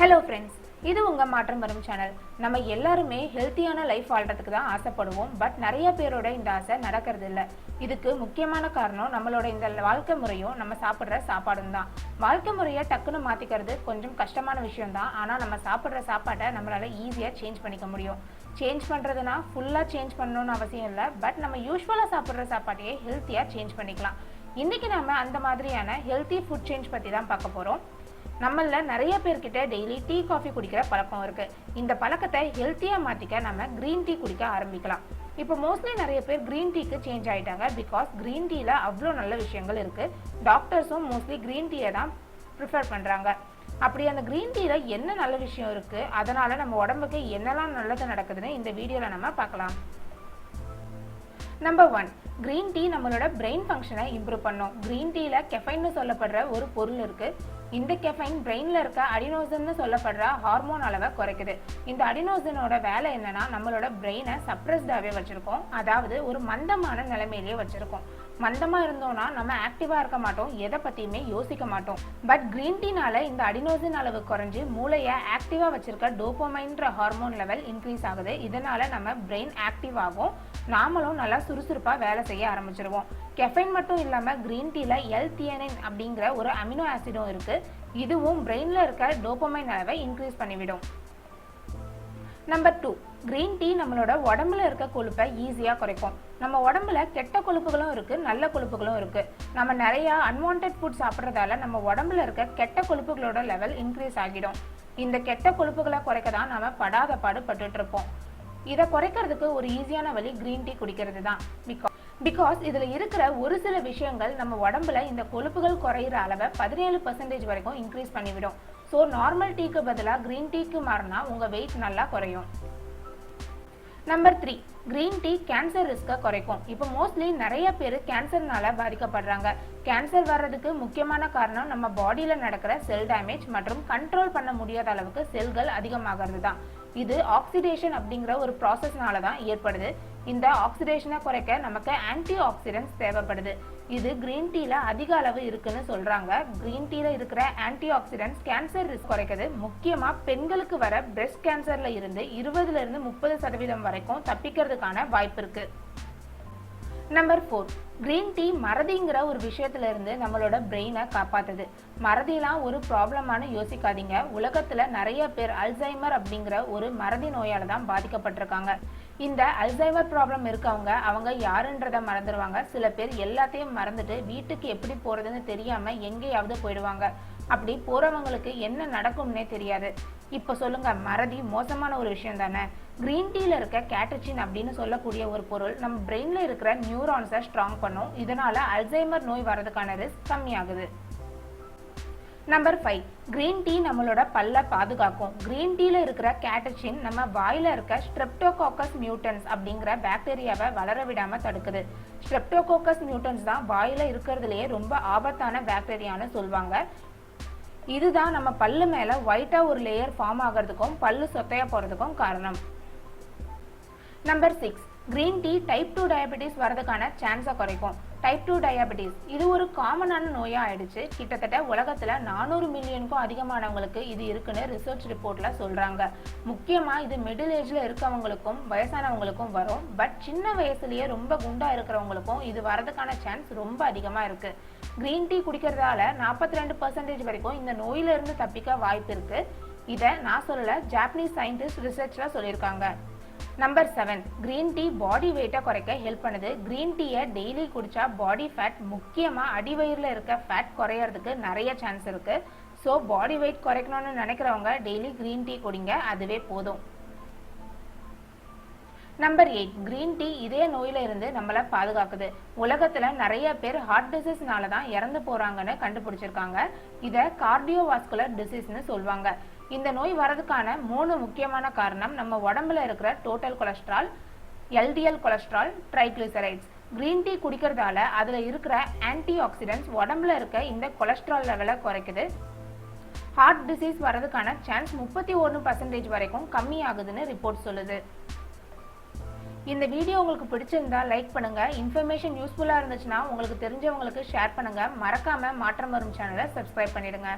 Hello friends, இது உங்க மாற்றம் வரும் சேனல். நம்ம எல்லாருமே ஹெல்த்தியான லைஃப் வாழ்றதுக்கு தான் ஆசைப்படுவோம். பட் நிறைய பேரோட இந்த ஆசை நடக்கிறது இல்ல. இதுக்கு முக்கியமான காரணம் நம்மளோட இந்த வாழ்க்கை முறையும் நம்ம சாப்பிடுற சாப்பாடும் தான். வாழ்க்கை முறையை டக்குன்னு மாத்திக்கிறது கொஞ்சம் கஷ்டமான விஷயம் தான். ஆனா நம்ம சாப்பிடுற சாப்பாட்டை நம்மளால ஈஸியா சேஞ்ச் பண்ணிக்க முடியும். சேஞ்ச் பண்றதுனா ஃபுல்லா சேஞ்ச் பண்ணணும்னு அவசியம் இல்லை. பட் நம்ம யூஸ்வலா சாப்பிடுற சாப்பாட்டையே ஹெல்த்தியா சேஞ்ச் பண்ணிக்கலாம். இன்னைக்கு நம்ம அந்த மாதிரியான ஹெல்த்தி ஃபுட் சேஞ்ச் பத்தி தான் பார்க்க போறோம். நம்மள நிறைய பேர்கிட்ட டெய்லி டீ காஃபி குடிக்கிற பழக்கம் இருக்கு. இந்த பழக்கத்தை ஹெல்த்தியா மாத்திக்க நம்ம கிரீன் டீ குடிக்க ஆரம்பிக்கலாம். இப்போ மோஸ்ட்லி நிறைய பேர் கிரீன் டீக்கு சேஞ்ச் ஆயிட்டாங்க. பிகாஸ் கிரீன் டீல அவ்வளோ நல்ல விஷயங்கள் இருக்கு. டாக்டர்ஸும் மோஸ்ட்லி கிரீன் டீயை தான் ப்ரிஃபர் பண்றாங்க. அப்படி அந்த கிரீன் டீல என்ன நல்ல விஷயம் இருக்கு, அதனால நம்ம உடம்புக்கு என்னெல்லாம் நல்லது நடக்குதுன்னு இந்த வீடியோல நம்ம பார்க்கலாம். நம்பர் 1, கிரீன் டீ நம்மளோட பிரெயின் ஃபங்க்ஷனை இம்ப்ரூவ் பண்ணும். கிரீன் டீல கெஃபைன்னு சொல்லப்படுற ஒரு பொருள் இருக்கு. இந்த கெஃபைன் பிரெயின்ல இருக்க அடினோசின்னு சொல்லப்படுற ஹார்மோன் அளவை குறைக்குது. இந்த அடினோசினோட வேலை என்னன்னா நம்மளோட பிரெயினை சப்ரஸ்டாவே வச்சிருக்கோம். அதாவது ஒரு மந்தமான நிலைமையிலேயே வச்சிருக்கோம். மந்தமா இருந்தோம்னா நம்ம ஆக்டிவா இருக்க மாட்டோம், எதை பத்தியுமே யோசிக்க மாட்டோம். பட் கிரீன் டீனால இந்த அடினோசின் அளவு குறைஞ்சு மூளையை ஆக்டிவா வச்சிருக்க டோபமைன்ற ஹார்மோன் லெவல் இன்க்ரீஸ் ஆகுது. இதனால நம்ம பிரெயின் ஆக்டிவ் ஆகும், நாமளும் நல்லா சுறுசுறுப்பா வேலை செய்ய ஆரம்பிச்சிருவோம். கெஃபைன் மட்டும் இல்லாம கிரீன் டீல எல்-தியனைன் அப்படிங்கிற ஒரு அமினோ ஆசிடும் இருக்கு. இதுவும் பிரெயின்ல இருக்க டோபமைன் அளவை இன்க்ரீஸ் பண்ணிவிடும். நம்பர் 2, கிரீன் டீ நம்மளோட உடம்புல இருக்க கொழுப்பை ஈஸியா குறைக்கும். நம்ம உடம்புல கெட்ட கொழுப்புகளும் இருக்கு, நல்ல கொழுப்புகளும் இருக்கு. நம்ம நிறைய அன்வான்ட் ஃபுட் சாப்பிட்றதால நம்ம உடம்புல இருக்க கெட்ட கொழுப்புகளோட லெவல் இன்க்ரீஸ் ஆகிடும். இந்த கெட்ட கொழுப்புகளை குறைக்க தான் நம்ம படாத பாடு பட்டுட்டு இருப்போம். இதை குறைக்கிறதுக்கு ஒரு ஈஸியான வழி கிரீன் டீ குடிக்கிறது தான். பிகாஸ் இதுல இருக்கிற ஒரு சில விஷயங்கள் நம்ம உடம்புல இந்த கொழுப்புகள் குறையிற அளவை 17% வரைக்கும் இன்க்ரீஸ் பண்ணிவிடும். ஸோ நார்மல் டீக்கு பதிலாக கிரீன் டீக்கு மாறினா உங்க வெயிட் நல்லா குறையும். நம்பர் 3, கிரீன் டீ கேன்சர் ரிஸ்கை குறைக்கும். இப்போ மோஸ்ட்லி நிறைய பேர் கேன்சர்னால பாதிக்கப்படுறாங்க. கேன்சர் வர்றதுக்கு முக்கியமான காரணம் நம்ம பாடியில நடக்கிற செல் டேமேஜ் மற்றும் கண்ட்ரோல் பண்ண முடியாத அளவுக்கு செல்கள் அதிகமாகிறது தான். இது ஆக்சிடேஷன் அப்படிங்கிற ஒரு ப்ராசஸ்னால தான் ஏற்படுது. இந்த ஆக்சிடேஷனை குறைக்க நமக்கு ஆன்டி ஆக்சிடென்ட்ஸ் தேவைப்படுது. இது கிரீன் டீல அதிக அளவு இருக்குன்னு சொல்றாங்க. கிரீன் டீல இருக்கிற ஆன்டி ஆக்சிடென்ட்ஸ் கேன்சர் ரிஸ்க் குறைக்குது. முக்கியமா பெண்களுக்கு வர பிரெஸ்ட் கேன்சர்ல இருந்து 20% 30% வரைக்கும் தப்பிக்கிறதுக்கான வாய்ப்பு இருக்கு. நம்பர் 4, கிரீன் டீ மறதிங்கிற ஒரு விஷயத்துல இருந்து நம்மளோட பிரெயினை காப்பாத்துது. மறதிலாம் ஒரு ப்ராப்ளமான யோசிக்காதீங்க. உலகத்துல நிறைய பேர் அல்சைமர் அப்படிங்கிற ஒரு மறதி நோயால தான் பாதிக்கப்பட்டிருக்காங்க. இந்த அல்சைமர் ப்ராப்ளம் இருக்கவங்க அவங்க யாருன்றத மறந்துடுவாங்க. சில பேர் எல்லாத்தையும் மறந்துட்டு வீட்டுக்கு எப்படி போறதுன்னு தெரியாம எங்கேயாவது போயிடுவாங்க. அப்படி போறவங்களுக்கு என்ன நடக்கும்னே தெரியாது. இப்ப சொல்லுங்க, மறதி மோசமான ஒரு விஷயம் தானே? கிரீன் டீல இருக்க கேட்டச்சின் அப்படின்னு சொல்லக்கூடிய ஒரு பொருள் நம்ம பிரெயின்ல இருக்கிற நியூரான்ஸை ஸ்ட்ராங் பண்ணும். இதனால அல்சைமர் நோய் வரதுக்கான ரிஸ்க் கம்மியாகுது. நம்பர் 5, கிரீன் டீ நம்மளோட பல்ல பாதுகாக்கும். கிரீன் டீல இருக்கிற கேட்டச்சின் நம்ம வாயில இருக்க ஸ்ட்ரெப்டோகாக்கஸ் மியூட்டன்ஸ் அப்படிங்கிற பாக்டீரியாவை வளர விடாம தடுக்குது. ஸ்ட்ரெப்டோகாக்கஸ் மியூட்டன்ஸ் தான் வாயில இருக்கிறதுலயே ரொம்ப ஆபத்தான பாக்டீரியான்னு சொல்லுவாங்க. இதுதான் நம்ம பல்லு மேல ஒயிட்டா ஒரு லேயர் ஃபார்ம் ஆகிறதுக்கும் பல்லு சொத்தையா போறதுக்கும் காரணம். Number 6, green tea type 2 diabetes வரதுக்கான சான்ஸை குறைக்கும். டைப் 2 டயபெட்டிஸ் இது ஒரு காமனான நோயா ஆயிடுச்சு. கிட்டத்தட்ட உலகத்துல 400 மில்லியனுக்கும் அதிகமானவங்களுக்கு இது இருக்குன்னு ரிசர்ச் ரிப்போர்ட்ல சொல்றாங்க. முக்கியமா இது மிடில் ஏஜ்ல இருக்கவங்களுக்கும் வயசானவங்களுக்கும் வரும். பட் சின்ன வயசுலயே ரொம்ப குண்டா இருக்கிறவங்களுக்கும் இது வரதுக்கான சான்ஸ் ரொம்ப அதிகமா இருக்கு. கிரீன் டீ குடிக்கிறதால 42% வரைக்கும் இந்த நோயில இருந்து தப்பிக்க வாய்ப்பு இருக்கு. இதை நான் சொல்லல, ஜாப்பனீஸ் சயின்டிஸ்ட் ரிசர்ச்ல சொல்லியிருக்காங்க. நம்பர் 7, கிரீன் டீ பாடி வெயிட்டை குறைக்க ஹெல்ப் பண்ணுது. கிரீன் டீயை டெய்லி குடிச்சா பாடி ஃபேட், முக்கியமா அடிவயிறுல இருக்க ஃபேட் குறையறதுக்கு நிறைய சான்ஸ் இருக்கு. ஸோ பாடி வெயிட் குறைக்கணும்னு நினைக்கிறவங்க டெய்லி கிரீன் டீ குடிங்க, அதுவே போதும். நம்பர் 8, கிரீன் டீ இதய நோயில இருந்து நம்மளை பாதுகாக்குது. உலகத்துல நிறைய பேர் ஹார்ட் டிசீஸ்னால தான் இறந்து போறாங்கன்னு கண்டுபிடிச்சிருக்காங்க. இதை கார்டியோவாஸ்குலர் டிசீஸ்னு சொல்லுவாங்க. இந்த நோய் வரதுக்கான 3 முக்கியமான காரணம் நம்ம உடம்புல இருக்கிற total cholesterol, LDL cholesterol, triglycerides. Green tea குடிக்கிறதால அதுல இருக்கிற ஆன்டி ஆக்சிடென்ட்ஸ் உடம்புல இருக்க இந்த கொலஸ்ட்ரால் லெவலை குறைக்குது. ஹார்ட் டிசீஸ் வரதுக்கான சான்ஸ் 31% வரைக்கும் கம்மி ஆகுதுன்னு ரிப்போர்ட் சொல்லுது. இந்த வீடியோ உங்களுக்கு பிடிச்சிருந்தா லைக் பண்ணுங்க. இன்ஃபர்மேஷன் யூஸ்ஃபுல்லா இருந்துச்சுன்னா உங்களுக்கு தெரிஞ்சவங்களுக்கு ஷேர் பண்ணுங்க. மறக்காம மாற்றம் வரும் சேனலை சப்ஸ்கிரைப் பண்ணிடுங்க.